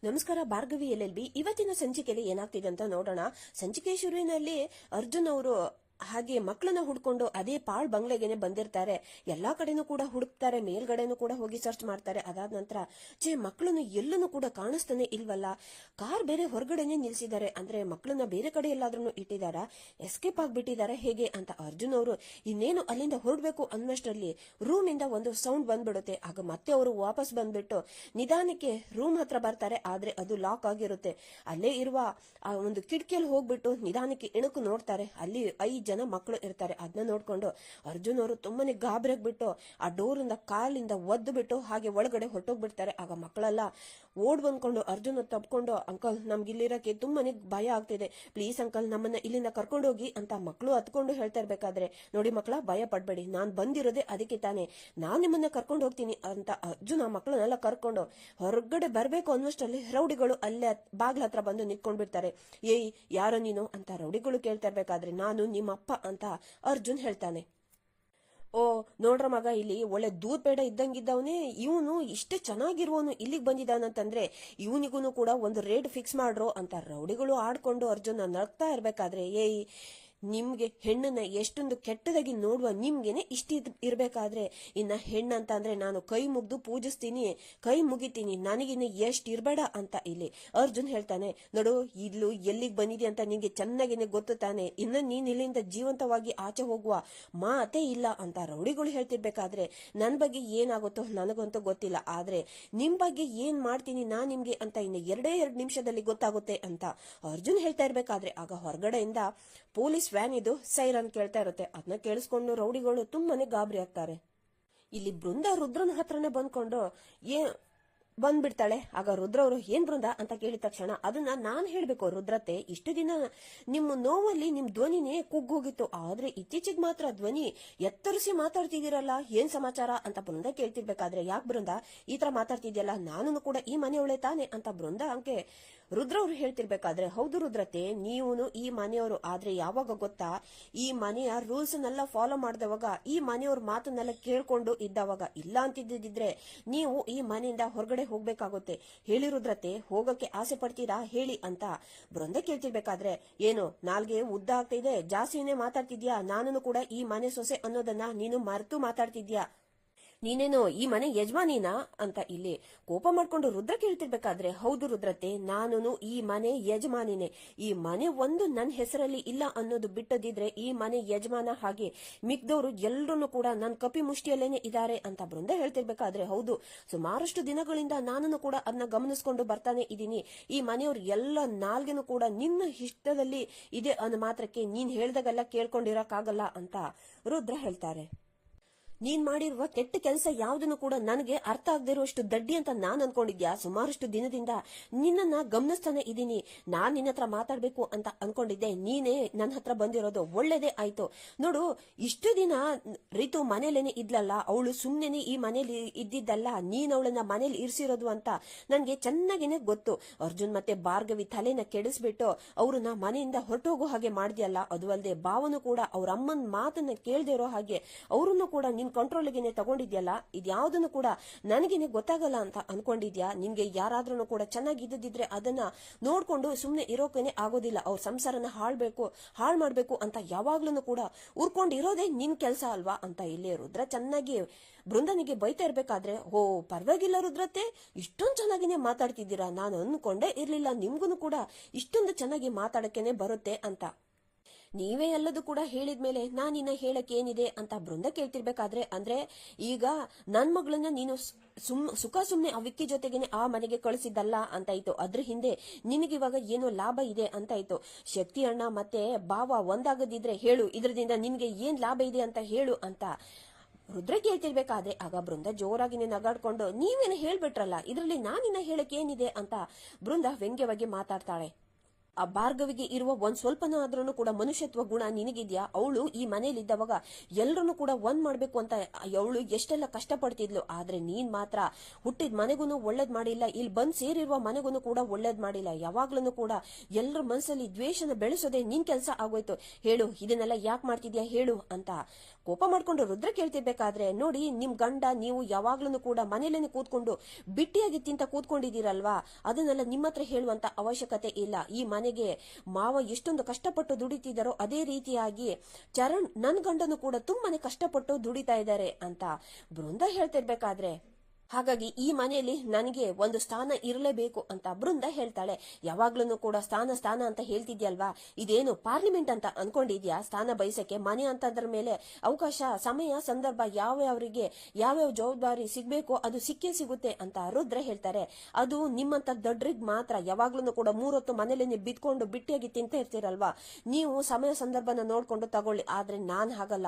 ನಮಸ್ಕಾರ. ಭಾರ್ಗವಿ LLB. ಇವತ್ತಿನ ಸಂಚಿಕೆಯಲ್ಲಿ ಏನಾಗ್ತಿದೆ ಅಂತ ನೋಡೋಣ. ಸಂಚಿಕೆ ಶುರುವಿನಲ್ಲಿ ಅರ್ಜುನ್ ಅವರು ಹಾಗೆ ಮಕ್ಕಳನ್ನ ಹುಡ್ಕೊಂಡು ಅದೇ ಪಾಳ್ ಬಂಗ್ಲೆಗೆನೆ ಬಂದಿರ್ತಾರೆ. ಎಲ್ಲಾ ಕಡೆನೂ ಕೂಡ ಹುಡುಕ್ತಾರೆ, ಮೇಲ್ಗಡೆನೂ ಕೂಡ ಹೋಗಿ ಸರ್ಚ್ ಮಾಡ್ತಾರೆ. ಅದಾದ ನಂತರ ಮಕ್ಕಳನ್ನು ಎಲ್ಲನೂ ಕೂಡ ಕಾಣಿಸ್ತಾನೆ ಇಲ್ವಲ್ಲ, ಕಾರ್ ಬೇರೆ ಹೊರಗಡೆನೆ ನಿಲ್ಸಿದ್ದಾರೆ, ಅಂದ್ರೆ ಮಕ್ಕಳನ್ನ ಬೇರೆ ಕಡೆ ಎಲ್ಲಾದ್ರೂ ಇಟ್ಟಿದಾರ, ಎಸ್ಕೇಪ್ ಆಗ್ಬಿಟ್ಟಿದ್ದಾರೆ ಹೇಗೆ ಅಂತ ಅರ್ಜುನ್ ಅವರು ಇನ್ನೇನು ಅಲ್ಲಿಂದ ಹೊರಡ್ಬೇಕು ಅನ್ನೋಷ್ಟರಲ್ಲಿ ರೂಮ್ ಇಂದ ಒಂದು ಸೌಂಡ್ ಬಂದ್ಬಿಡುತ್ತೆ. ಆಗ ಮತ್ತೆ ಅವರು ವಾಪಸ್ ಬಂದ್ಬಿಟ್ಟು ನಿಧಾನಕ್ಕೆ ರೂಮ್ ಹತ್ರ ಬರ್ತಾರೆ. ಆದ್ರೆ ಅದು ಲಾಕ್ ಆಗಿರುತ್ತೆ. ಅಲ್ಲೇ ಇರುವ ಆ ಒಂದು ಕಿಟಕಿಯಲ್ಲಿ ಹೋಗ್ಬಿಟ್ಟು ನಿಧಾನಕ್ಕೆ ಇಣುಕು ನೋಡ್ತಾರೆ. ಅಲ್ಲಿ 5 ಜನ ಮಕ್ಕಳು ಇರ್ತಾರೆ. ಅದನ್ನ ನೋಡ್ಕೊಂಡು ಅರ್ಜುನ್ ಅವರು ತುಂಬಾನೇ ಗಾಬರಿಯಾಗ್ಬಿಟ್ಟು ಆ ಡೋರ್ ಇಂದ ಕಾಲಿಂದ ಒದ್ದು ಬಿಟ್ಟು ಹಾಗೆ ಒಳಗಡೆ ಹೊರಟೋಗ್ಬಿಡ್ತಾರೆ. ಆಗ ಮಕ್ಕಳೆಲ್ಲ ಓಡ್ ಬಂದ್ಕೊಂಡು ಅರ್ಜುನ್ ತಪ್ಕೊಂಡು, ಅಂಕಲ್ ನಮ್ಗೆ ಇಲ್ಲಿರಕ್ಕೆ ತುಂಬಾನೇ ಭಯ ಆಗ್ತಿದೆ, ಪ್ಲೀಸ್ ಅಂಕಲ್ ನಮ್ಮನ್ನ ಇಲ್ಲಿಂದ ಕರ್ಕೊಂಡೋಗಿ ಅಂತ ಮಕ್ಕಳು ಹತ್ಕೊಂಡು ಹೇಳ್ತಾ ಇರ್ಬೇಕಾದ್ರೆ, ನೋಡಿ ಮಕ್ಕಳ ಭಯ ಪಡ್ಬೇಡಿ, ನಾನ್ ಬಂದಿರೋದೇ ಅದಕ್ಕೆ ತಾನೆ, ನಾನ್ ನಿಮ್ಮನ್ನ ಕರ್ಕೊಂಡು ಹೋಗ್ತೀನಿ ಅಂತ ಅರ್ಜುನ್ ಆ ಮಕ್ಕಳನ್ನೆಲ್ಲ ಕರ್ಕೊಂಡು ಹೊರಗಡೆ ಬರ್ಬೇಕು ಅನ್ನೋಷ್ಟರಲ್ಲಿ ರೌಡಿಗಳು ಅಲ್ಲೇ ಬಾಗ್ಲ ಹತ್ರ ಬಂದು ನಿಂತ್ಕೊಂಡ್ ಬಿಡ್ತಾರೆ. ಏಯ್ ಯಾರೋ ನೀನು ಅಂತ ರೌಡಿಗಳು ಕೇಳ್ತಾ ಇರ್ಬೇಕಾದ್ರೆ, ನಾನು ನಿಮ್ಮ ಅಪ್ಪ ಅಂತ ಅರ್ಜುನ್ ಹೇಳ್ತಾನೆ. ಓ ನೋಡ್ರ ಮಗ, ಇಲ್ಲಿ ಒಳ್ಳೆ ದೂದ್ ಬೇಡ ಇದ್ದಂಗಿದ್ದವನೇ, ಇವನು ಇಷ್ಟೇ ಚೆನ್ನಾಗಿರುವವನು ಇಲ್ಲಿಗೆ ಬಂದಿದ್ದಾನಂತಂದ್ರೆ ಇವನಿಗೂ ಕೂಡ ಒಂದು ರೇಟ್ ಫಿಕ್ಸ್ ಮಾಡ್ರೋ ಅಂತ ರೌಡಿಗಳು ಆಡ್ಕೊಂಡು ಅರ್ಜುನ್ ನಡ್ತಾ ಇರ್ಬೇಕಾದ್ರೆ, ಏಯ್ ನಿಮ್ಗೆ ಹೆಣ್ಣನ್ನ ಎಷ್ಟೊಂದು ಕೆಟ್ಟದಾಗಿ ನೋಡುವ ನಿಮ್ಗೆನೆ ಇಷ್ಟ ಇರ್ಬೇಕಾದ್ರೆ ಇನ್ನ ಹೆಣ್ಣಂತ ಅಂದ್ರೆ ನಾನು ಕೈ ಮುಗ್ದು ಪೂಜಿಸ್ತೀನಿ, ಕೈ ಮುಗಿತೀನಿ, ನನಗಿನ್ನ ಎಷ್ಟ್ ಇರ್ಬೇಡ ಅಂತ ಇಲ್ಲಿ ಅರ್ಜುನ್ ಹೇಳ್ತಾನೆ. ನೋಡು, ಇಲ್ಲು ಎಲ್ಲಿಗೆ ಬಂದಿದೆ ಅಂತ ನಿನ್ಗೆ ಚೆನ್ನಾಗಿನೇ ಗೊತ್ತು ತಾನೆ, ಇನ್ನ ನೀನ್ ಇಲ್ಲಿಂದ ಜೀವಂತವಾಗಿ ಆಚೆ ಹೋಗುವ ಮಾತೇ ಇಲ್ಲ ಅಂತ ರೌಡಿಗಳು ಹೇಳ್ತಿರ್ಬೇಕಾದ್ರೆ, ನನ್ ಬಗ್ಗೆ ಏನಾಗುತ್ತೋ ನನಗಂತೂ ಗೊತ್ತಿಲ್ಲ, ಆದ್ರೆ ನಿಮ್ ಬಗ್ಗೆ ಏನ್ ಮಾಡ್ತೀನಿ ನಾನ್ ನಿಮ್ಗೆ ಅಂತ ಇನ್ನು 2 ನಿಮಿಷದಲ್ಲಿ ಗೊತ್ತಾಗುತ್ತೆ ಅಂತ ಅರ್ಜುನ್ ಹೇಳ್ತಾ ಇರ್ಬೇಕಾದ್ರೆ, ಆಗ ಹೊರಗಡೆಯಿಂದ ಪೊಲೀಸ್ ವ್ಯಾನ್ ಇದು ಸೈರನ್ ಕೇಳ್ತಾ ಇರುತ್ತೆ. ಅದನ್ನ ಕೇಳಿಸ್ಕೊಂಡು ರೌಡಿಗಳು ತುಂಬಾನೇ ಗಾಬರಿ ಆಗ್ತಾರೆ. ಇಲ್ಲಿ ಬೃಂದ ರುದ್ರನ ಹತ್ರನೇ ಬಂದ್ಕೊಂಡು ಬಂದ್ಬಿಡ್ತಾಳೆ. ಆಗ ರುದ್ರ ಅವರು ಏನ್ ಬೃಂದ ಅಂತ ಕೇಳಿದ ತಕ್ಷಣ, ಅದನ್ನ ನಾನ್ ಹೇಳ್ಬೇಕು ರುದ್ರತೆ, ಇಷ್ಟು ದಿನ ನಿಮ್ಮ ನೋವಲ್ಲಿ ನಿಮ್ ಧ್ವನಿನೇ ಕುಗ್ಗೋಗಿತ್ತು, ಆದ್ರೆ ಇತ್ತೀಚೆಗೆ ಮಾತ್ರ ಧ್ವನಿ ಎತ್ತರಿಸಿ ಮಾತಾಡ್ತಿದ್ದೀರಲ್ಲ, ಏನ್ ಸಮಾಚಾರ ಅಂತ ಬೃಂದ ಕೇಳ್ತಿರ್ಬೇಕಾದ್ರೆ, ಯಾಕೆ ಬೃಂದ ಈ ತರ ಮಾತಾಡ್ತಿದ್ಯಲ್ಲ, ನಾನು ಕೂಡ ಈ ಮನೆಯವಳೆ ತಾನೆ ಅಂತ ಬೃಂದ ಅಂಕೆ ರುದ್ರ ಅವ್ರು ಹೇಳ್ತಿರ್ಬೇಕಾದ್ರೆ, ಹೌದು ರುದ್ರತೆ, ನೀವು ಈ ಮನೆಯವರು, ಆದ್ರೆ ಯಾವಾಗ ಗೊತ್ತಾ, ಈ ಮನೆಯ ರೂಲ್ಸ್ ನೆಲ್ಲ ಫಾಲೋ ಮಾಡಿದವಾಗ, ಈ ಮನೆಯವ್ರ ಮಾತನ್ನೆಲ್ಲ ಕೇಳ್ಕೊಂಡು ಇದ್ದವಾಗ, ಇಲ್ಲ ಅಂತಿದ್ದಿದ್ರೆ ನೀವು ಈ ಮನೆಯಿಂದ ಹೊರಗಡೆ ಹೋಗ್ಬೇಕಾಗುತ್ತೆ. ಹೇಳಿ ರುದ್ರತೆ, ಹೋಗಕ್ಕೆ ಆಸೆ ಪಡ್ತೀರಾ ಹೇಳಿ ಅಂತ ಬೃಂದ ಕೇಳ್ತಿರ್ಬೇಕಾದ್ರೆ, ಏನು ನಾಲ್ಗೆ ಉದ್ದ ಆಗ್ತಿದೆ, ಜಾಸ್ತಿನೇ ಮಾತಾಡ್ತಿದ್ಯಾ, ನಾನು ಕೂಡ ಈ ಮನೆ ಸೊಸೆ ಅನ್ನೋದನ್ನ ನೀನು ಮರೆತು ಮಾತಾಡ್ತಿದ್ಯಾ, ನೀನೇನೋ ಈ ಮನೆ ಯಜಮಾನಿನಾ ಅಂತ ಇಲ್ಲಿ ಕೋಪ ಮಾಡ್ಕೊಂಡು ರುದ್ರ ಕೇಳ್ತಿರ್ಬೇಕಾದ್ರೆ, ಹೌದು ರುದ್ರತೆ, ನಾನು ಈ ಮನೆ ಯಜಮಾನಿನೇ, ಈ ಮನೆ ಒಂದು ನನ್ನ ಹೆಸರಲ್ಲಿ ಇಲ್ಲ ಅನ್ನೋದು ಬಿಟ್ಟದಿದ್ರೆ ಈ ಮನೆ ಯಜಮಾನ ಹಾಗೆ ಮಿಕ್ದವರು ಎಲ್ಲರೂ ಕೂಡ ನನ್ನ ಕಪಿ ಮುಷ್ಟಿಯಲ್ಲೇನೆ ಇದ್ದಾರೆ ಅಂತ ಬೃಂದ ಹೇಳ್ತಿರ್ಬೇಕಾದ್ರೆ, ಹೌದು ಸುಮಾರಷ್ಟು ದಿನಗಳಿಂದ ನಾನು ಕೂಡ ಅದನ್ನ ಗಮನಿಸ್ಕೊಂಡು ಬರ್ತಾನೆ ಇದ್ದೀನಿ, ಈ ಮನೆಯವ್ರು ಎಲ್ಲ ನಾಲ್ಗೆನೂ ಕೂಡ ನಿನ್ನ ಇಷ್ಟದಲ್ಲಿ ಇದೆ ಅನ್ನೋ ಮಾತ್ರಕ್ಕೆ ನೀನ್ ಹೇಳ್ದಾಗೆಲ್ಲ ಕೇಳ್ಕೊಂಡಿರಕ್ಕಾಗಲ್ಲ ಅಂತ ರುದ್ರ ಹೇಳ್ತಾರೆ. ನೀನ್ ಮಾಡಿರುವ ಕೆಟ್ಟ ಕೆಲಸ ಯಾವ್ದನ್ನು ಕೂಡ ನನಗೆ ಅರ್ಥ ಆಗದಿರುವಷ್ಟು ದಡ್ಡಿ ಅಂತ ನಾನ್ ಅನ್ಕೊಂಡಿದ್ಯಾ, ಸುಮಾರಷ್ಟು ದಿನದಿಂದ ನಿನ್ನನ್ನ ಗಮನಿಸ್ತಾನೆ ಇದ್ದೀನಿ, ನಾನ್ ನಿನ್ನ ಹತ್ರ ಮಾತಾಡ್ಬೇಕು ಅಂತ ಅನ್ಕೊಂಡಿದ್ದೆ, ನೀನೇ ನನ್ನ ಹತ್ರ ಬಂದಿರೋದು ಒಳ್ಳೇದೇ ಆಯ್ತು. ನೋಡು, ಇಷ್ಟು ದಿನ ರಿತು ಮನೇಲೇನೆ ಇದ್ಲಲ್ಲ, ಅವಳು ಸುಮ್ನೆನೆ ಈ ಮನೇಲಿ ಇದ್ದಿದ್ದಲ್ಲ, ನೀನ್ ಅವಳನ್ನ ಮನೇಲಿ ಇರಿಸಿರೋದು ಅಂತ ನನ್ಗೆ ಚೆನ್ನಾಗೇನೆ ಗೊತ್ತು. ಅರ್ಜುನ್ ಮತ್ತೆ ಭಾರ್ಗವಿ ತಲೆನ ಕೆಡಿಸ್ಬಿಟ್ಟು ಅವ್ರನ್ನ ಮನೆಯಿಂದ ಹೊರಟೋಗೋ ಹಾಗೆ ಮಾಡಿದ್ಯಲ್ಲ, ಅದು ಅಲ್ಲದೆ ಭಾವನು ಕೂಡ ಅವ್ರ ಅಮ್ಮನ ಮಾತನ್ನ ಕೇಳ್ದೇ ಇರೋ ಹಾಗೆ ಅವ್ರನ್ನು ಕೂಡ ಕಂಟ್ರೋಲ್ಗೆನೆ ತಗೊಂಡಿದ್ಯಲ್ಲ, ಇದ್ಯಾವುದನ್ನು ಕೂಡ ನನಗೇನೆ ಗೊತ್ತಾಗಲ್ಲ ಅಂತ ಅನ್ಕೊಂಡಿದ್ಯಾ. ನಿನ್ಗೆ ಯಾರಾದ್ರೂ ಕೂಡ ಚೆನ್ನಾಗಿದ್ದಿದ್ರೆ ಅದನ್ನ ನೋಡ್ಕೊಂಡು ಸುಮ್ನೆ ಇರೋಕೇನೆ ಆಗೋದಿಲ್ಲ, ಅವ್ರ ಸಂಸಾರನ ಹಾಳ್ ಮಾಡ್ಬೇಕು ಅಂತ ಯಾವಾಗ್ಲೂ ಕೂಡ ಉರ್ಕೊಂಡಿರೋದೇ ನಿನ್ ಕೆಲ್ಸ ಅಲ್ವಾ ಅಂತ ಇಲ್ಲಿ ರುದ್ರ ಚೆನ್ನಾಗಿ ಬೃಂದನಿಗೆ ಬೈತಾ ಇರ್ಬೇಕಾದ್ರೆ, ಓ ಪರವಾಗಿಲ್ಲ ರುದ್ರತೆ, ಇಷ್ಟೊಂದು ಚೆನ್ನಾಗಿನೇ ಮಾತಾಡ್ತಿದ್ದೀರಾ, ನಾನು ಅನ್ಕೊಂಡೇ ಇರ್ಲಿಲ್ಲ ನಿಮ್ಗೂ ಕೂಡ ಇಷ್ಟೊಂದು ಚೆನ್ನಾಗಿ ಮಾತಾಡಕ್ಕೇನೆ ಬರುತ್ತೆ ಅಂತ. ನೀವೇ ಎಲ್ಲದೂ ಕೂಡ ಹೇಳಿದ್ಮೇಲೆ ನಾನಿನ್ನ ಹೇಳಕ್ ಏನಿದೆ ಅಂತ ಬೃಂದ ಕೇಳ್ತಿರ್ಬೇಕಾದ್ರೆ, ಅಂದ್ರೆ ಈಗ ನನ್ ಮಗಳನ್ನ ನೀನು ಸುಖ ಸುಮ್ನೆ ಆ ವಿಕ್ಕಿ ಜೊತೆಗೇನೆ ಆ ಮನೆಗೆ ಕಳಿಸಿದ್ದಲ್ಲ ಅಂತಾಯ್ತು, ಅದ್ರ ಹಿಂದೆ ನಿನಗಿವಾಗ ಏನೋ ಲಾಭ ಇದೆ ಅಂತಾಯ್ತು. ಶಕ್ತಿ ಅಣ್ಣ ಮತ್ತೆ ಭಾವ ಒಂದಾಗದಿದ್ರೆ ಹೇಳು, ಇದ್ರದಿಂದ ನಿನ್ಗೆ ಏನ್ ಲಾಭ ಇದೆ ಅಂತ ಹೇಳು ಅಂತ ರುದ್ರ ಕೇಳ್ತಿರ್ಬೇಕಾದ್ರೆ, ಆಗ ಬೃಂದ ಜೋರಾಗಿನೇ ನಗಾಡ್ಕೊಂಡು, ನೀವೇನು ಹೇಳ್ಬಿಟ್ರಲ್ಲ, ಇದ್ರಲ್ಲಿ ನಾನಿನ್ನ ಹೇಳಕ್ ಏನಿದೆ ಅಂತ ಬೃಂದ ವ್ಯಂಗ್ಯವಾಗಿ ಮಾತಾಡ್ತಾಳೆ. ಆ ಭಾರ್ಗವಿಗೆ ಇರುವ ಒಂದ್ ಸ್ವಲ್ಪನಾದ್ರೂ ಕೂಡ ಮನುಷ್ಯತ್ವ ಗುಣ ನಿನಗಿದ್ಯಾ, ಅವಳು ಈ ಮನೇಲಿದ್ದವಾಗ ಎಲ್ರನ್ನೂ ಕೂಡ ಒಂದ್ ಮಾಡ್ಬೇಕು ಅಂತ ಅವಳು ಎಷ್ಟೆಲ್ಲ ಕಷ್ಟಪಡ್ತಿದ್ಲು, ಆದ್ರೆ ನೀನ್ ಮಾತ್ರ ಹುಟ್ಟಿದ ಮನೆಗೂ ಒಳ್ಳೇದ್ ಮಾಡಿಲ್ಲ, ಇಲ್ಲಿ ಬಂದ್ ಸೇರಿರುವ ಮನೆಗೂ ಕೂಡ ಒಳ್ಳೇದ್ ಮಾಡಿಲ್ಲ, ಯಾವಾಗ್ಲೂ ಕೂಡ ಎಲ್ರ ಮನಸ್ಸಲ್ಲಿ ದ್ವೇಷನ ಬೆಳೆಸೋದೇ ನಿನ್ ಕೆಲ್ಸ ಆಗೋಯ್ತು, ಹೇಳು ಇದನ್ನೆಲ್ಲ ಯಾಕೆ ಮಾಡ್ತಿದ್ಯಾ ಹೇಳು ಅಂತ ಕೋಪ ಮಾಡ್ಕೊಂಡು ರುದ್ರ ಕೇಳ್ತಿರ್ಬೇಕಾದ್ರೆ, ನೋಡಿ ನಿಮ್ ಗಂಡ ನೀವು ಯಾವಾಗ್ಲೂ ಕೂಡ ಮನೇಲೇನೆ ಕೂತ್ಕೊಂಡು ಬಿಟ್ಟಿಯಾಗಿ ತಿಂತ ಕೂತ್ಕೊಂಡಿದ್ದೀರಲ್ವಾ, ಅದನ್ನೆಲ್ಲ ನಿಮ್ಮ ಹತ್ರ ಹೇಳುವಂತ ಅವಶ್ಯಕತೆ ಇಲ್ಲ. ಈ ಮನೆಗೆ ಮಾವ ಎಷ್ಟೊಂದು ಕಷ್ಟಪಟ್ಟು ದುಡಿತಿದ್ದಾರೋ ಅದೇ ರೀತಿಯಾಗಿ ಚರಣ್ ನನ್ ಗಂಡನು ಕೂಡ ತುಂಬಾನೇ ಕಷ್ಟಪಟ್ಟು ದುಡಿತಾ ಇದ್ದಾರೆ ಅಂತ ಬೃಂದ ಹೇಳ್ತಿರ್ಬೇಕಾದ್ರೆ, ಹಾಗಾಗಿ ಈ ಮನೆಯಲ್ಲಿ ನನಗೆ ಒಂದು ಸ್ಥಾನ ಇರಲೇಬೇಕು ಅಂತ ಬೃಂದ ಹೇಳ್ತಾಳೆ. ಯಾವಾಗ್ಲೂ ಕೂಡ ಸ್ಥಾನ ಸ್ಥಾನ ಅಂತ ಹೇಳ್ತಿದ್ಯಲ್ವಾ, ಇದೇನು ಪಾರ್ಲಿಮೆಂಟ್ ಅಂತ ಅನ್ಕೊಂಡಿದ್ಯಾ ಸ್ಥಾನ ಬಯಸಕ್ಕೆ? ಮನೆ ಅಂತಂದ್ರ ಮೇಲೆ ಅವಕಾಶ, ಸಮಯ, ಸಂದರ್ಭ ಯಾವ್ಯಾವ್ರಿಗೆ ಯಾವ್ಯಾವ ಜವಾಬ್ದಾರಿ ಸಿಗ್ಬೇಕು ಅದು ಸಿಕ್ಕೇ ಸಿಗುತ್ತೆ ಅಂತ ರುದ್ರ ಹೇಳ್ತಾರೆ. ಅದು ನಿಮ್ಮಂತ ದೊಡ್ಡರಿಗೆ ಮಾತ್ರ. ಯಾವಾಗ್ಲೂ ಕೂಡ 3 ಹೊತ್ತು ಮನೇಲಿ ಬಿದ್ಕೊಂಡು ಬಿಟ್ಟಿಯಾಗಿ ತಿಂತ ಇರ್ತೀರಲ್ವಾ, ನೀವು ಸಮಯ ಸಂದರ್ಭನ ನೋಡ್ಕೊಂಡು ತಗೊಳ್ಳಿ. ಆದ್ರೆ ನಾನ್ ಹಾಗಲ್ಲ,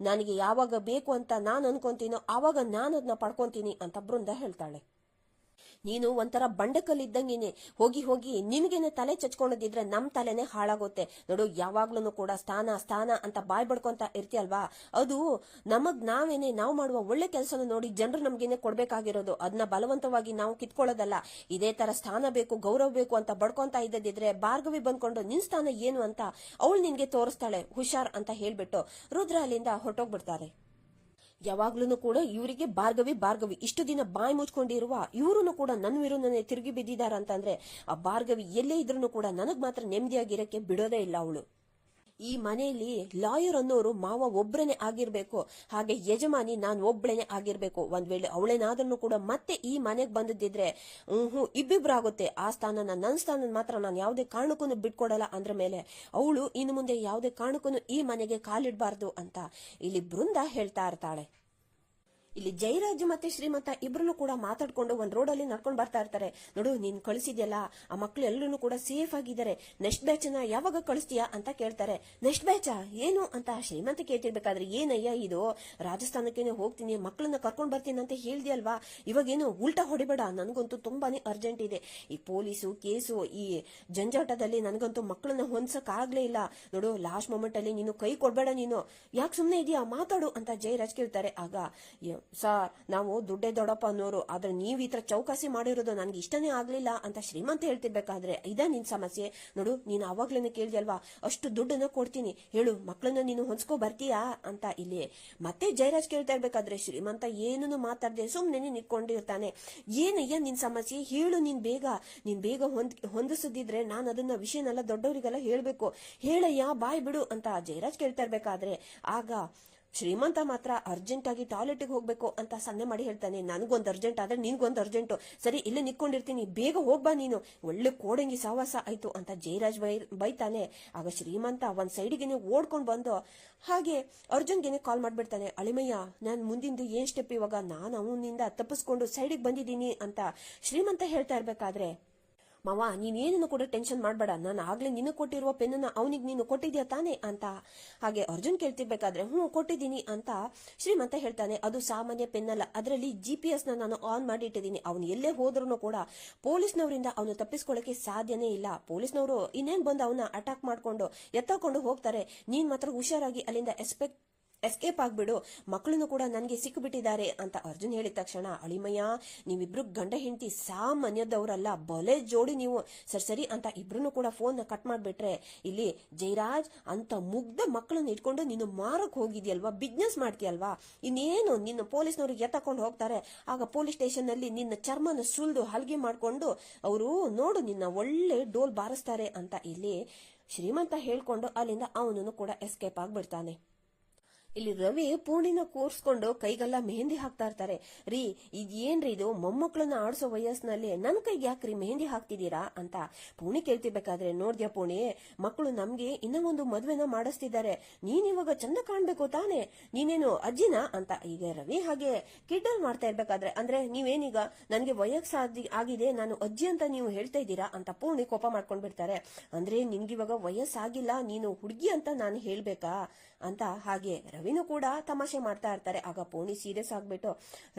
ನನಗೆ ಯಾವಾಗ ಬೇಕು ಅಂತ ನಾನ್ ಅನ್ಕೊಂತೀನೋ ಆವಾಗ ನಾನು ಅದನ್ನ ಪಡ್ಕೊಂತೀನಿ ಅಂತ ಬೃಂದ ಹೇಳ್ತಾಳೆ. ನೀನು ಒಂಥರ ಬಂಡೆಕಲ್ಲಿದ್ದಂಗೆನೆ, ಹೋಗಿ ಹೋಗಿ ನಿನ್ಗೇನೆ ತಲೆ ಚಚ್ಕೊಳ್ಳೋದಿದ್ರೆ ನಮ್ ತಲೆನೆ ಹಾಳಾಗುತ್ತೆ ನೋಡು. ಯಾವಾಗ್ಲೂ ಕೂಡ ಸ್ಥಾನ ಸ್ಥಾನ ಅಂತ ಬಾಯ್ ಬಡ್ಕೊಂತ ಇರ್ತೀಯಲ್ವಾ, ಅದು ನಮಗ್ ನಾವೇನೆ ನಾವು ಮಾಡುವ ಒಳ್ಳೆ ಕೆಲಸನ ನೋಡಿ ಜನರು ನಮ್ಗೇನೆ ಕೊಡ್ಬೇಕಾಗಿರೋದು. ಅದನ್ನ ಬಲವಂತವಾಗಿ ನಾವು ಕಿತ್ಕೊಳ್ಳೋದಲ್ಲ. ಇದೇ ತರ ಸ್ಥಾನ ಬೇಕು, ಗೌರವ ಬೇಕು ಅಂತ ಬಡ್ಕೊಂತ ಇದ್ದದಿದ್ರೆ ಭಾರ್ಗವಿ ಬಂದ್ಕೊಂಡು ನಿನ್ ಸ್ಥಾನ ಏನು ಅಂತ ಅವಳು ನಿನ್ಗೆ ತೋರಿಸ್ತಾಳೆ, ಹುಷಾರ್ ಅಂತ ಹೇಳ್ಬಿಟ್ಟು ರುದ್ರ ಅಲ್ಲಿಂದ ಹೊರಟೋಗ್ಬಿಡ್ತಾರೆ. ಯಾವಾಗ್ಲೂ ಕೂಡ ಇವರಿಗೆ ಭಾರ್ಗವಿ ಭಾರ್ಗವಿ ಇಷ್ಟು ದಿನ ಬಾಯಿ ಮುಚ್ಕೊಂಡಿರುವ ಇವರು ಕೂಡ ನನ್ನ ವಿರುದ್ಧನೇ ತಿರುಗಿ ಬಿದ್ದಿದಾರ ಅಂತಂದ್ರೆ, ಆ ಭಾರ್ಗವಿ ಎಲ್ಲೇ ಇದ್ರೂ ಕೂಡ ನನಗ್ ಮಾತ್ರ ನೆಮ್ಮದಿಯಾಗಿರಕ್ಕೆ ಬಿಡೋದೇ ಇಲ್ಲ ಅವಳು. ಈ ಮನೆಯಲ್ಲಿ ಲಾಯರ್ ಅನ್ನೋರು ಮಾವ ಒಬ್ರನೇ ಆಗಿರ್ಬೇಕು, ಹಾಗೆ ಯಜಮಾನಿ ನಾನ್ ಒಬ್ಳೇನೆ ಆಗಿರ್ಬೇಕು. ಒಂದ್ ವೇಳೆ ಅವಳೇನಾದ್ರೂ ಕೂಡ ಮತ್ತೆ ಈ ಮನೆಗ್ ಬಂದಿದ್ರೆ ಇಬ್ಬಿಬ್ರಾಗುತ್ತೆ. ಆ ಸ್ಥಾನನ ನನ್ನ ಸ್ಥಾನ ಮಾತ್ರ ನಾನು ಯಾವುದೇ ಕಾರಣಕ್ಕೂ ಬಿಟ್ಕೊಡಲ್ಲ ಅಂದ್ರ ಮೇಲೆ ಅವಳು ಇನ್ನು ಮುಂದೆ ಯಾವುದೇ ಕಾರಣಕ್ಕೂ ಈ ಮನೆಗೆ ಕಾಲಿಡ್ಬಾರ್ದು ಅಂತ ಇಲ್ಲಿ ಬೃಂದ ಹೇಳ್ತಾ ಇರ್ತಾಳೆ. ಇಲ್ಲಿ ಜಯರಾಜ್ ಮತ್ತೆ ಶ್ರೀಮಂತ ಇಬ್ರು ಕೂಡ ಮಾತಾಡ್ಕೊಂಡು ಒಂದ್ ರೋಡ್ ಅಲ್ಲಿ ನಡ್ಕೊಂಡ್ ಬರ್ತಾ ಇರ್ತಾರೆ. ನೋಡು, ನೀನ್ ಕಳಿಸಿದ್ಯಲ್ಲ ಆ ಮಕ್ಳು ಎಲ್ಲರೂ ಕೂಡ ಸೇಫ್ ಆಗಿದ್ದಾರೆ, ನೆಕ್ಸ್ಟ್ ಬ್ಯಾಚ್ ನ ಯಾವಾಗ ಕಳಿಸ್ತೀಯಾ ಅಂತ ಕೇಳ್ತಾರೆ. ನೆಕ್ಸ್ಟ್ ಬ್ಯಾಚಾ ಏನು ಅಂತ ಶ್ರೀಮಂತ ಕೇಳ್ತಿರ್ಬೇಕಾದ್ರೆ, ಏನಯ್ಯ ಇದು, ರಾಜಸ್ಥಾನಕ್ಕೇನೆ ಹೋಗ್ತೀನಿ, ಮಕ್ಕಳನ್ನ ಕರ್ಕೊಂಡ್ ಬರ್ತೀನಿ ಅಂತ ಹೇಳ್ದಿಯಲ್ವಾ, ಇವಾಗೇನು ಉಲ್ಟಾ ಹೊಡಿಬೇಡ, ನನ್ಗಂತೂ ತುಂಬಾನೇ ಅರ್ಜೆಂಟ್ ಇದೆ. ಈ ಪೊಲೀಸು ಕೇಸು ಈ ಜಂಜಾಟದಲ್ಲಿ ನನಗಂತೂ ಮಕ್ಕಳನ್ನ ಹೊಂದ್ಸಕ್ ಆಗ್ಲೇ ಇಲ್ಲ. ನೋಡು, ಲಾಸ್ಟ್ ಮೊಮೆಂಟ್ ಅಲ್ಲಿ ನೀನು ಕೈ ಕೊಡ್ಬೇಡ, ನೀನು ಯಾಕೆ ಸುಮ್ನೆ ಇದೆಯಾ, ಮಾತಾಡು ಅಂತ ಜಯರಾಜ್ ಕೇಳ್ತಾರೆ. ಆಗ ಸಾರ್, ನಾವು ದುಡ್ಡೇ ದೊಡ್ಡಪ್ಪ ಅನ್ನೋರು, ಆದ್ರೆ ನೀವ್ ಈ ತರ ಚೌಕಾಸಿ ಮಾಡಿರೋದು ನನ್ಗೆ ಇಷ್ಟನೇ ಆಗ್ಲಿಲ್ಲ ಅಂತ ಶ್ರೀಮಂತ ಹೇಳ್ತಿರ್ಬೇಕಾದ್ರೆ, ಇದ ನಿನ್ ಸಮಸ್ಯೆ? ನೋಡು, ನೀನ್ ಅವಾಗ್ಲೇನೆ ಕೇಳಿದ್ಯಲ್ವಾ, ಅಷ್ಟು ದುಡ್ಡನ್ನ ಕೊಡ್ತೀನಿ, ಹೇಳು ಮಕ್ಕಳನ್ನ ನೀನು ಹೊಂದ್ಸ್ಕೊ ಬರ್ತೀಯಾ ಅಂತ ಇಲ್ಲಿ ಮತ್ತೆ ಜಯರಾಜ್ ಕೇಳ್ತಾ ಇರ್ಬೇಕಾದ್ರೆ, ಶ್ರೀಮಂತ ಏನನ್ನು ಮಾತಾಡದೆ ಸುಮ್ನೆ ನಿಂತ್ಕೊಂಡಿರ್ತಾನೆ. ಏನಯ್ಯ ನಿನ್ ಸಮಸ್ಯೆ, ಹೇಳು, ನೀನ್ ಬೇಗ ಹೊಂದಿಸದಿದ್ರೆ ನಾನು ಅದನ್ನ ವಿಷಯನೆಲ್ಲ ದೊಡ್ಡವರಿಗೆಲ್ಲ ಹೇಳ್ಬೇಕು, ಹೇಳಯ್ಯ ಬಾಯ್ ಬಿಡು ಅಂತ ಜಯರಾಜ್ ಕೇಳ್ತಾ ಇರ್ಬೇಕಾದ್ರೆ, ಆಗ ಶ್ರೀಮಂತ ಮಾತ್ರ ಅರ್ಜೆಂಟ್ ಆಗಿ ಟಾಯ್ಲೆಟ್ಗೆ ಹೋಗ್ಬೇಕು ಅಂತ ಸನ್ನೆ ಮಾಡಿ ಹೇಳ್ತಾನೆ. ನನಗೊಂದು ಅರ್ಜೆಂಟ್ ಆದ್ರೆ ನಿನ್ಗೊಂದು ಅರ್ಜೆಂಟು, ಸರಿ ಇಲ್ಲೇ ನಿಂತ್ಕೊಂಡಿರ್ತೀನಿ, ಬೇಗ ಹೋಗ್ಬಾ ನೀನು, ಒಳ್ಳೆ ಕೋಡಂಗಿ ಸಹವಾಸ ಆಯ್ತು ಅಂತ ಜಯರಾಜ್ ಬೈತಾನೆ. ಆಗ ಶ್ರೀಮಂತ ಒಂದ್ ಸೈಡ್ಗೆನೆ ಓಡ್ಕೊಂಡ್ ಬಂದು ಹಾಗೆ ಅರ್ಜುನ್ಗೆನೆ ಕಾಲ್ ಮಾಡ್ಬಿಡ್ತಾನೆ. ಅಳಿಮಯ್ಯ, ನಾನ್ ಮುಂದಿಂದು ಏನ್ ಸ್ಟೆಪ್ ಇವಾಗ, ನಾನು ಅವನಿಂದ ತಪ್ಪಿಸ್ಕೊಂಡು ಸೈಡಿಗೆ ಬಂದಿದ್ದೀನಿ ಅಂತ ಶ್ರೀಮಂತ ಹೇಳ್ತಾ ಇರ್ಬೇಕಾದ್ರೆ, ಮಾವ ನೀನೇನು ಕೂಡ ಟೆನ್ಷನ್ ಮಾಡ್ಬೇಡ, ನಾನು ಆಗ್ಲೇ ನಿನಗೆ ಕೊಟ್ಟಿರುವ ಪೆನ್ನ ಅವನಿಗೆ ನೀನು ಕೊಟ್ಟಿದ್ಯಾ ತಾನೆ ಅಂತ ಹಾಗೆ ಅರ್ಜುನ್ ಕೇಳ್ತಿರ್ಬೇಕಾದ್ರೆ, ಕೊಟ್ಟಿದ್ದೀನಿ ಅಂತ ಶ್ರೀಮಂತ ಹೇಳ್ತಾನೆ. ಅದು ಸಾಮಾನ್ಯ ಪೆನ್ನಲ್ಲ, ಅದರಲ್ಲಿ GPS ನಾನು ಆನ್ ಮಾಡಿ ಇಟ್ಟಿದ್ದೀನಿ, ಅವನು ಎಲ್ಲೇ ಹೋದ್ರೂ ಕೂಡ ಪೊಲೀಸ್ನವರಿಂದ ಅವನು ತಪ್ಪಿಸ್ಕೊಳ್ಳಕ್ಕೆ ಸಾಧ್ಯನೇ ಇಲ್ಲ. ಪೊಲೀಸ್ನವರು ಇನ್ನೇನ್ ಬಂದು ಅವನ ಅಟ್ಯಾಕ್ ಮಾಡ್ಕೊಂಡು ಎತ್ತಕೊಂಡು ಹೋಗ್ತಾರೆ, ನೀನ್ ಮಾತ್ರ ಹುಷಾರಾಗಿ ಅಲ್ಲಿಂದ ಎಸ್ಕೇಪ್ ಆಗ್ಬಿಡು, ಮಕ್ಕಳನ್ನು ಕೂಡ ನನಗೆ ಸಿಕ್ಕಿಬಿಟ್ಟಿದ್ದಾರೆ ಅಂತ ಅರ್ಜುನ್ ಹೇಳಿದ ತಕ್ಷಣ, ಅಳಿಮಯ್ಯ ನೀವಿಬ್ರು ಗಂಡ ಹೆಂಡತಿ ಸಾಮಾನ್ಯದವರಲ್ಲ, ಬಲೆ ಜೋಡಿ ನೀವು, ಸರಿ ಅಂತ ಇಬ್ರು ಕೂಡ ಫೋನ್ ಕಟ್ ಮಾಡ್ಬಿಟ್ರೆ, ಇಲ್ಲಿ ಜಯರಾಜ್ ಅಂತ ಮುಗ್ಧ ಮಕ್ಕಳನ್ನ ಇಟ್ಕೊಂಡು ನೀನು ಮಾರಕ್ ಹೋಗಿದ್ಯಲ್ವಾ, ಬಿಸ್ನೆಸ್ ಮಾಡ್ತೀಯಲ್ವಾ, ಇನ್ನೇನು ನಿನ್ನ ಪೊಲೀಸ್ನವ್ರಿಗೆ ಎತ್ತಕೊಂಡು ಹೋಗ್ತಾರೆ. ಆಗ ಪೊಲೀಸ್ ಸ್ಟೇಷನ್ ನಲ್ಲಿ ನಿನ್ನ ಚರ್ಮನ ಸುಲ್ದು ಹಲ್ಗೆ ಮಾಡ್ಕೊಂಡು ಅವರು ನೋಡು ನಿನ್ನ ಒಳ್ಳೆ ಡೋಲ್ ಬಾರಿಸ್ತಾರೆ ಅಂತ ಇಲ್ಲಿ ಶ್ರೀಮಂತ ಹೇಳ್ಕೊಂಡು ಅಲ್ಲಿಂದ ಅವನನ್ನು ಕೂಡ ಎಸ್ಕೇಪ್ ಆಗ್ಬಿಡ್ತಾನೆ. ಇಲ್ಲಿ ರವಿ ಪೂರ್ಣಿನ ಕೂರ್ಸ್ಕೊಂಡು ಕೈಗೆಲ್ಲ ಮೆಹಂದಿ ಹಾಕ್ತಾ ಇರ್ತಾರೆ. ರೀ ಇದೇನ್ರಿ ಇದು, ಮೊಮ್ಮಕ್ಕಳನ್ನ ಆಡ್ಸೋ ವಯಸ್ಸಿನಲ್ಲಿ ನನ್ ಕೈಗೆ ಯಾಕ್ರಿ ಮೆಹಂದಿ ಹಾಕ್ತಿದ್ದೀರಾ ಅಂತ ಪೂರ್ಣಿ ಕೇಳ್ತಿರ್ಬೇಕಾದ್ರೆ, ನೋಡ್ದ್ಯಾ ಪೂರ್ಣಿ, ಮಕ್ಕಳು ನಮ್ಗೆ ಇನ್ನೂ ಒಂದು ಮದ್ವೆನ ಮಾಡಿಸ್ತಿದ್ದಾರೆ, ನೀನ್ ಇವಾಗ ಚಂದ ಕಾಣ್ಬೇಕು ತಾನೆ, ನೀನೇನು ಅಜ್ಜಿನ ಅಂತ ಈಗ ರವಿ ಹಾಗೆ ಕಿಡ್ಡಲ್ ಮಾಡ್ತಾ ಇರ್ಬೇಕಾದ್ರೆ, ಅಂದ್ರೆ ನೀವೇನೀಗ ನನ್ಗೆ ಆಗಿದೆ, ನಾನು ಅಜ್ಜಿ ಅಂತ ನೀವು ಹೇಳ್ತಾ ಇದ್ದೀರಾ ಅಂತ ಪೂರ್ಣಿ ಕೋಪ ಮಾಡ್ಕೊಂಡ್ ಬಿಡ್ತಾರೆ. ಅಂದ್ರೆ ನಿನ್ಗಿವಾಗ ವಯಸ್ಸಾಗಿಲ್ಲ, ನೀನು ಹುಡುಗಿ ಅಂತ ನಾನು ಹೇಳ್ಬೇಕಾ ಅಂತ ಹಾಗೆ ರವಿನೂ ಕೂಡ ತಮಾಷೆ ಮಾಡ್ತಾ ಇರ್ತಾರೆ. ಆಗ ಪೂರ್ಣಿ ಸೀರಿಯಸ್ ಆಗ್ಬಿಟ್ಟು,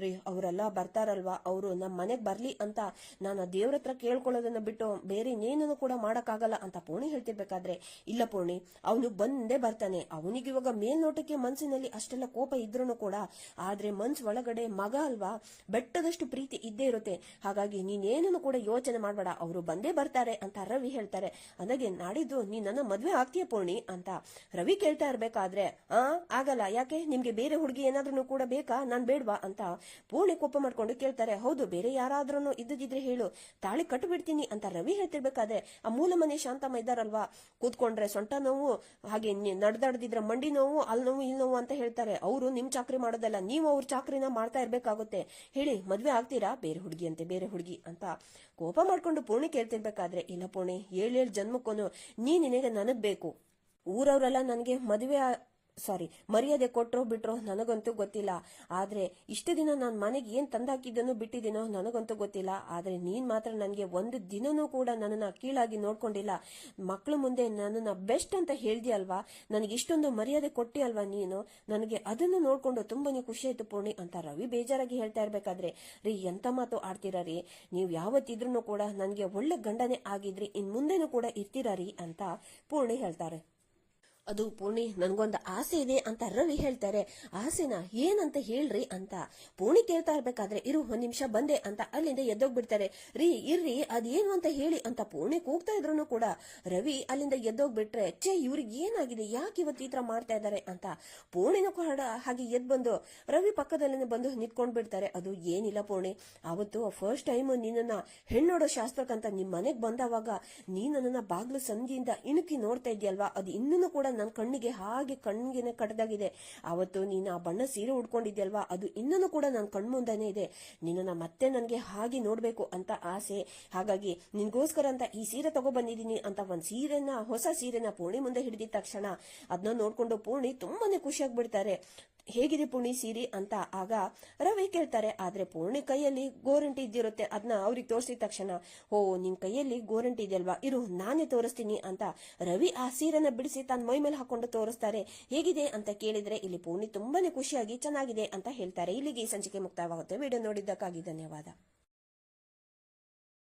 ರೀ ಅವರೆಲ್ಲ ಬರ್ತಾರಲ್ವಾ, ಅವರು ನಮ್ಮ ಮನೆಗ್ ಬರ್ಲಿ ಅಂತ ನಾನು ದೇವ್ರ ಹತ್ರ ಕೇಳ್ಕೊಳ್ಳೋದನ್ನ ಬಿಟ್ಟು ಬೇರೆ ಇನ್ನೇನೂ ಕೂಡ ಮಾಡಕ್ಕಾಗಲ್ಲ ಅಂತ ಪೂರ್ಣಿ ಹೇಳ್ತಿರ್ಬೇಕಾದ್ರೆ, ಇಲ್ಲ ಪೂರ್ಣಿ, ಅವನು ಬಂದೇ ಬರ್ತಾನೆ, ಅವನಿಗೆ ಇವಾಗ ಮೇಲ್ನೋಟಕ್ಕೆ ಮನ್ಸಿನಲ್ಲಿ ಅಷ್ಟೆಲ್ಲ ಕೋಪ ಇದ್ರೂ ಕೂಡ, ಆದ್ರೆ ಮನ್ಸ್ ಒಳಗಡೆ ಮಗ ಅಲ್ವಾ, ಬೆಟ್ಟದಷ್ಟು ಪ್ರೀತಿ ಇದ್ದೇ ಇರುತ್ತೆ, ಹಾಗಾಗಿ ನೀನೇನೂ ಕೂಡ ಯೋಚನೆ ಮಾಡ್ಬೇಡ, ಅವರು ಬಂದೇ ಬರ್ತಾರೆ ಅಂತ ರವಿ ಹೇಳ್ತಾರೆ. ಅಂದಾಗೆ ನಾಡಿದ್ದು ನೀ ನನ್ನ ಮದ್ವೆ ಆಗ್ತೀಯ ಪೂರ್ಣಿ ಅಂತ ರವಿ ಕೇಳ್ತಾ ಇರ್ಬೇಕಾದ್ರೆ, ಆಗ ಆಗಲ್ಲ. ಯಾಕೆ, ನಿಮ್ಗೆ ಬೇರೆ ಹುಡುಗಿ ಏನಾದ್ರೂ ಕೂಡ ಬೇಕಾ, ನಾನ್ ಬೇಡ್ವಾ ಅಂತ ಪೂರ್ಣಿ ಕೋಪ ಮಾಡ್ಕೊಂಡು ಕೇಳ್ತಾರೆ. ಹೌದು, ಬೇರೆ ಯಾರಾದ್ರೂ ಇದ್ದಿದ್ರೆ ಹೇಳು, ತಾಳಿ ಕಟ್ಟು ಬಿಡ್ತೀನಿ ಅಂತ ರವಿ ಹೇಳ್ತಿರ್ಬೇಕಾದ್ರೆ ಆ ಮೂಲ ಮನೆ ಶಾಂತಮ್ಮ ಇದ್ದಾರಲ್ವಾ, ಕೂತ್ಕೊಂಡ್ರೆ ಸೊಂಟ ನೋವು, ಹಾಗೆ ನಡೆದಾಡ್ದಿದ್ರೆ ಮಂಡಿ ನೋವು, ಅಲ್ಲಿ ನೋವು ಇಲ್ಲಿ ನೋವು ಅಂತ ಹೇಳ್ತಾರೆ. ಅವರು ನಿಮ್ ಚಾಕ್ರಿ ಮಾಡೋದಲ್ಲ, ನೀವು ಅವ್ರ ಚಾಕ್ರಿನ ಮಾಡ್ತಾ ಇರ್ಬೇಕಾಗುತ್ತೆ. ಹೇಳಿ, ಮದ್ವೆ ಆಗ್ತೀರಾ? ಬೇರೆ ಹುಡುಗಿ ಅಂತೆ, ಬೇರೆ ಹುಡುಗಿ ಅಂತ ಕೋಪ ಮಾಡ್ಕೊಂಡು ಪೂರ್ಣಿ ಕೇಳ್ತಿರ್ಬೇಕಾದ್ರೆ, ಇಲ್ಲ ಪೂರ್ಣಿ, 7 ಜನ್ಮಕ್ಕೋನು ನಿನಗೆ ನನಗ್ ಬೇಕು. ಊರವರೆಲ್ಲ ನನಗೆ ಮರ್ಯಾದೆ ಕೊಟ್ರೋ ಬಿಟ್ರೋ ನನಗಂತೂ ಗೊತ್ತಿಲ್ಲ. ಆದ್ರೆ ಇಷ್ಟು ದಿನ ನಾನು ಮನೆಗೆ ಏನ್ ತಂದಾಕಿದ್ದನೋ ಬಿಟ್ಟಿದ್ದೀನೋ ನನಗಂತೂ ಗೊತ್ತಿಲ್ಲ. ಆದ್ರೆ ನೀನ್ ಮಾತ್ರ ನನಗೆ ಒಂದು ದಿನನೂ ಕೂಡ ನನ್ನನ್ನ ಕೀಳಾಗಿ ನೋಡ್ಕೊಂಡಿಲ್ಲ. ಮಕ್ಳು ಮುಂದೆ ನನ್ನನ್ನ ಬೆಸ್ಟ್ ಅಂತ ಹೇಳ್ದಿ ಅಲ್ವಾ, ನನಗೆ ಇಷ್ಟೊಂದು ಮರ್ಯಾದೆ ಕೊಟ್ಟಿ ಅಲ್ವಾ ನೀನು, ನನಗೆ ಅದನ್ನು ನೋಡ್ಕೊಂಡು ತುಂಬಾನೇ ಖುಷಿ ಆಯ್ತು ಪೂರ್ಣಿ ಅಂತ ರವಿ ಬೇಜಾರಾಗಿ ಹೇಳ್ತಾ ಇರ್ಬೇಕಾದ್ರೆ, ರೀ ಎಂತ ಮಾತು ಆಡ್ತೀರಾ ರೀ, ನೀವು ಯಾವತ್ತಿದ್ರೂ ಕೂಡ ನನಗೆ ಒಳ್ಳೆ ಗಂಡನೇ ಆಗಿದ್ರಿ, ಇನ್ ಮುಂದೆನೂ ಕೂಡ ಇರ್ತೀರಾ ರೀ ಅಂತ ಪೂರ್ಣಿ ಹೇಳ್ತಾರೆ. ಅದು ಪೂರ್ಣಿ, ನನ್ಗೊಂದು ಆಸೆ ಇದೆ ಅಂತ ರವಿ ಹೇಳ್ತಾರೆ. ಆಸೆನಾ, ಏನಂತ ಹೇಳ್ರಿ ಅಂತ ಪೂರ್ಣಿ ಕೇಳ್ತಾ ಇರ್ಬೇಕಾದ್ರೆ, ಇರು 1 ನಿಮಿಷ ಬಂದೆ ಅಂತ ಅಲ್ಲಿಂದ ಎದ್ದೋಗ್ಬಿಡ್ತಾರೆ. ರೀ ಇರ್ರಿ, ಅದೇನು ಅಂತ ಹೇಳಿ ಅಂತ ಪೂರ್ಣಿ ಕೂಗ್ತಾ ಇದ್ರು ಕೂಡ ರವಿ ಅಲ್ಲಿಂದ ಎದ್ದೋಗ್ಬಿಟ್ರೆ, ಇವ್ರಿಗೆ ಏನಾಗಿದೆ, ಯಾಕೆ ಇವತ್ತು ಈ ತರ ಮಾಡ್ತಾ ಇದ್ದಾರೆ ಅಂತ ಪೂರ್ಣಿನೂ ಕೂಡ ಹಾಗೆ ಎದ್ ಬಂದು ರವಿ ಪಕ್ಕದಲ್ಲೇ ಬಂದು ನಿಂತ್ಕೊಂಡ್ ಬಿಡ್ತಾರೆ. ಅದು ಏನಿಲ್ಲ ಪೂರ್ಣಿ, ಅವತ್ತು ಫಸ್ಟ್ ಟೈಮ್ ನಿನ್ನನ್ನ ಹೆಣ್ಣೋಡೋ ಶಾಸ್ತ್ರಕ್ಕಂತ ನಿಮ್ ಮನೆಗ್ ಬಂದವಾಗ ನೀನ್ ನನ್ನನ್ನ ಬಾಗ್ಲು ಸಂಧಿಯಿಂದ ಇಣುಕಿ ನೋಡ್ತಾ ಇದ್ಯಲ್ವಾ, ಅದು ಇನ್ನೂ ಕೂಡ ನನ್ನ ಕಣ್ಣಿಗೆ ಹಾಗೆ ಕಣ್ಣಿಗೆ ಕಟ್ಟದಾಗಿದೆ. ಅವತ್ತು ನೀನು ಆ ಬಣ್ಣ ಸೀರೆ ಉಡ್ಕೊಂಡಿದ್ಯಲ್ವಾ, ಅದು ಇನ್ನೂ ಕೂಡ ನನ್ನ ಕಣ್ಮುಂದನೇ ಇದೆ. ನಿನ್ನನ್ನ ಮತ್ತೆ ನನಗೆ ಹಾಗೆ ನೋಡ್ಬೇಕು ಅಂತ ಆಸೆ. ಹಾಗಾಗಿ ನಿನ್ಗೋಸ್ಕರ ಅಂತ ಈ ಸೀರೆ ತಗೊಬಂದಿದ್ದೀನಿ ಅಂತ ಒಂದ್ ಹೊಸ ಸೀರೆನ ಪೂರ್ಣಿ ಮುಂದೆ ಹಿಡಿದಿದ ತಕ್ಷಣ ಅದನ್ನ ನೋಡ್ಕೊಂಡು ಪೂರ್ಣಿ ತುಂಬಾನೇ ಖುಷಿಯಾಗ್ಬಿಡ್ತಾರೆ. ಹೇಗಿದೆ ಪೂರ್ಣಿ ಸೀರೆ ಅಂತ ಆಗ ರವಿ ಕೇಳ್ತಾರೆ. ಆದ್ರೆ ಪೂರ್ಣಿ ಕೈಯಲ್ಲಿ ಗೋರಂಟಿ ಇದ್ದಿರುತ್ತೆ, ಅದನ್ನ ಅವ್ರಿಗೆ ತೋರಿಸಿದ ತಕ್ಷಣ, ಓ ನಿನ್ ಕೈಯಲ್ಲಿ ಗೋರಂಟಿ ಇದೆಯಲ್ವಾ, ಇರು ನಾನೇ ತೋರಿಸ್ತೀನಿ ಅಂತ ರವಿ ಆ ಸೀರೆನ ಬಿಡಿಸಿ ತನ್ನ ಮೈ ಮೇಲೆ ಹಾಕೊಂಡು ತೋರಿಸ್ತಾರೆ. ಹೇಗಿದೆ ಅಂತ ಕೇಳಿದ್ರೆ ಇಲ್ಲಿ ಪೂರ್ಣಿ ತುಂಬಾನೇ ಖುಷಿಯಾಗಿ ಚೆನ್ನಾಗಿದೆ ಅಂತ ಹೇಳ್ತಾರೆ. ಇಲ್ಲಿಗೆ ಈ ಸಂಚಿಕೆ ಮುಕ್ತಾಯವಾಗುತ್ತೆ. ವಿಡಿಯೋ ನೋಡಿದ್ದಕ್ಕಾಗಿ ಧನ್ಯವಾದ.